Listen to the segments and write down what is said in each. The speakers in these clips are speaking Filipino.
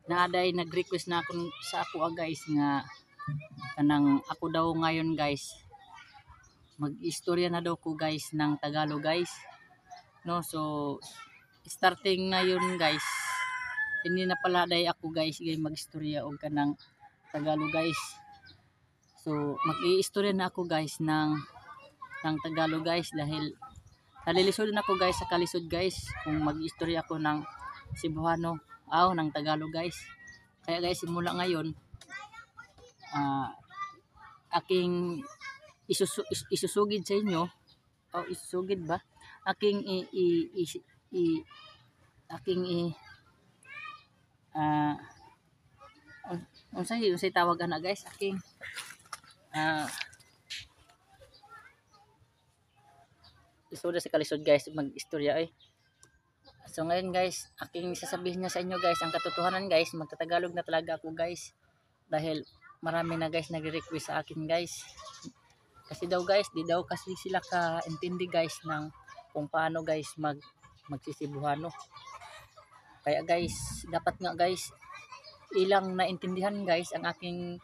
naaday nag-request na ako sa ako guys nga kanang ako daw ngayon guys mag-istorya na daw ko guys ng Tagalog guys, no. So starting na yun guys, hindi na pala day ako guys mag-istorya og kanang Tagalog guys. So mag-iistorya na ako guys ng Tagalog guys dahil nalilisod na ako guys sa kalisod guys kung mag-istorya ako ng Cebuano ng Tagalog guys. Kaya guys simula ngayon aking isusugid sa inyo o isusugid ba aking aking unsay tawag ana guys aking isuda sa kalisod guys mag-istorya ay. So ngayon guys aking sasabihin niya sa inyo guys ang katotohanan guys, magtatagalog na talaga ako guys dahil marami na guys nagre-request sa akin guys. Kasi daw guys, di daw kasi sila ka-intindi guys ng kung paano guys magsisibuhano. Kaya guys, dapat nga guys ilang naintindihan guys ang aking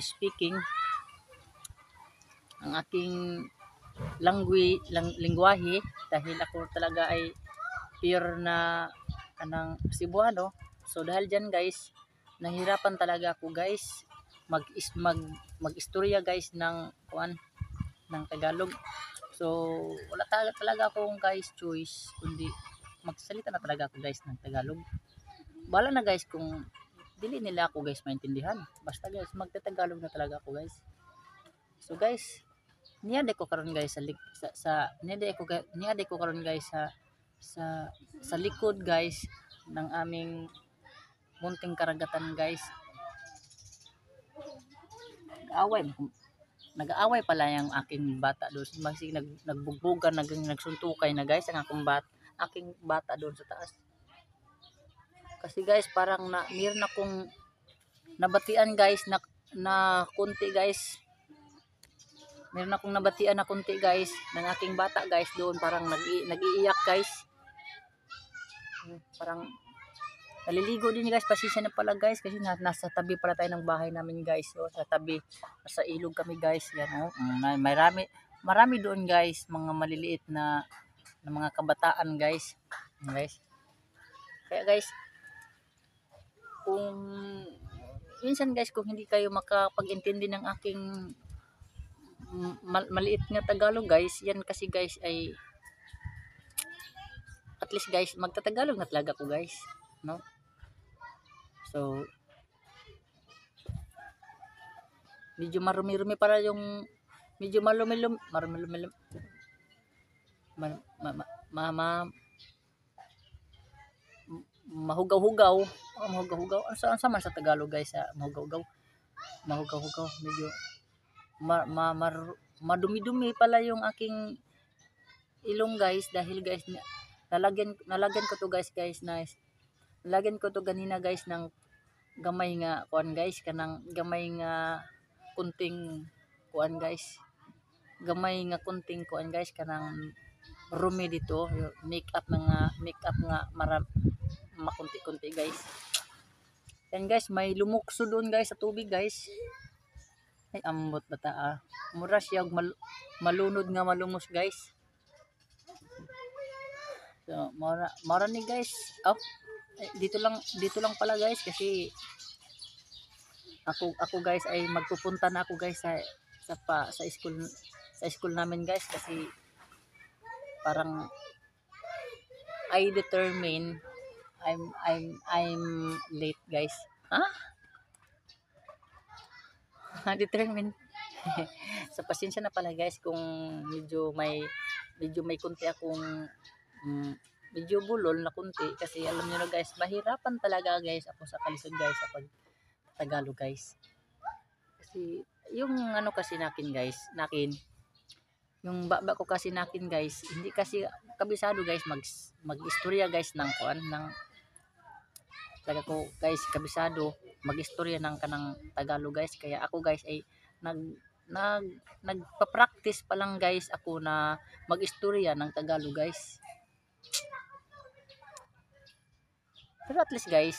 speaking, ang aking lingwahe dahil ako talaga ay pure na kanang Cebuano. So dahil diyan guys, nahirapan talaga ako guys mag-istorya guys ng Tagalog. So wala talaga akong guys choice kundi magsalita na talaga ako guys ng Tagalog. Bala na guys kung dili nila ako guys maintindihan. Basta guys magtatagalog na talaga ako guys. So guys, niya ko karon guys niya ko karon guys sa likod guys ng aming munting karagatan guys. Nag-aaway pala yung aking bata doon. Masig nagbugbugan, nagsuntukay na guys ang aking bata doon sa taas. Kasi guys parang meron akong nabatian guys na kunti guys. Meron akong nabatian na kunti guys ng aking bata guys doon, parang nag-iiyak guys. Parang naliligo din guys, pasensya na pala guys kasi nasa tabi pala tayo ng bahay namin guys. So sa tabi, sa ilog kami guys. Yan marami doon guys, mga maliliit na mga kabataan guys. Guys. Kaya guys, kung minsan guys kung hindi kayo makapag-intindi ng aking maliit nga Tagalog guys, yan kasi guys ay at least guys magtatagalog na talaga ko guys, no. So medyo marumi-rumi para yung medyo marumi-rumi mahugaw-hugaw. Mahugaw-hugaw. Ano man sa Tagalog guys mahugaw-hugaw. Medyo madumi-dumi pala yung aking ilong guys dahil guys nalagyan ko to guys nalagyan ko to ganina guys ng gamay nga guys, kanang gamay nga kunting guys. Gamay nga kunting guys kanang rumi dito, make up nga makunti-kunti guys. Yan guys, may lumukso doon guys sa tubig guys. Ay ambot bata mura siya malunod nga malumos guys. So mara ni guys. Dito lang pala guys kasi ako guys ay magpupunta na ako guys sa school namin guys kasi parang I determine I'm late guys. Determine. So pasensya na pala guys kung medyo may kunti akong medyo bulol na kunti kasi alam niyo na guys mahirapan talaga guys ako sa kalisod guys sa Tagalog guys. Kasi yung kasi nakin yung baba ko kasi nakin guys hindi kasi kabisado guys mag-istorya guys ng talaga ko guys kabisado mag-istorya ng kanang Tagalog guys. Kaya ako guys ay nagpa-practice pa lang guys ako na mag-istorya ng Tagalog guys. Pero at least guys,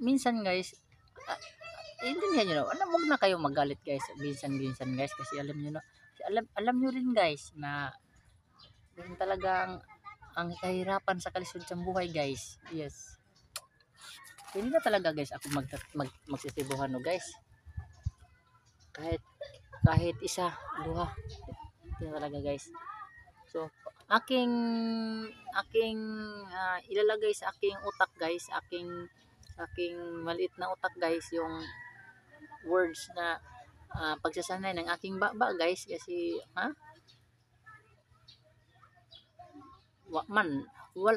minsan guys, ah, intindihan nyo no, wag na kayo magalit guys, minsan guys, kasi alam nyo no, alam nyo rin guys na yun talagang ang kahirapan sa kalisod sa buhay guys. Yes. Hindi na talaga guys ako magsisibuhan no guys. Kahit kahit isa, duha. Hindi na talaga guys. So, aking ilalagay sa aking utak guys, aking maliit na utak guys yung words na pagsasanay ng aking baba guys, kasi wa man wala